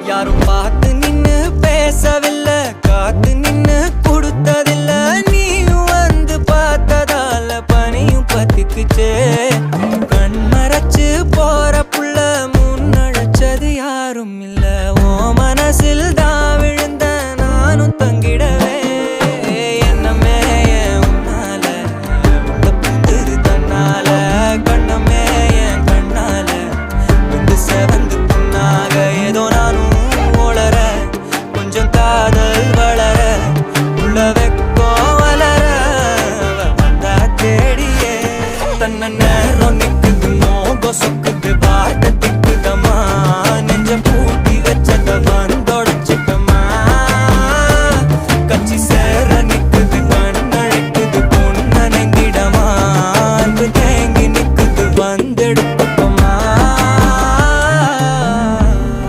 யாரும் பார்த்து நின்னு பேசவில்லை, காத்து நின்னு கொடுத்ததில்ல. நீயும் வந்து பார்த்ததால பனியும் பத்திக்குச்சே. கண் மறைச்சு போற புள்ள முன்னழைச்சது யாரும் இல்லை.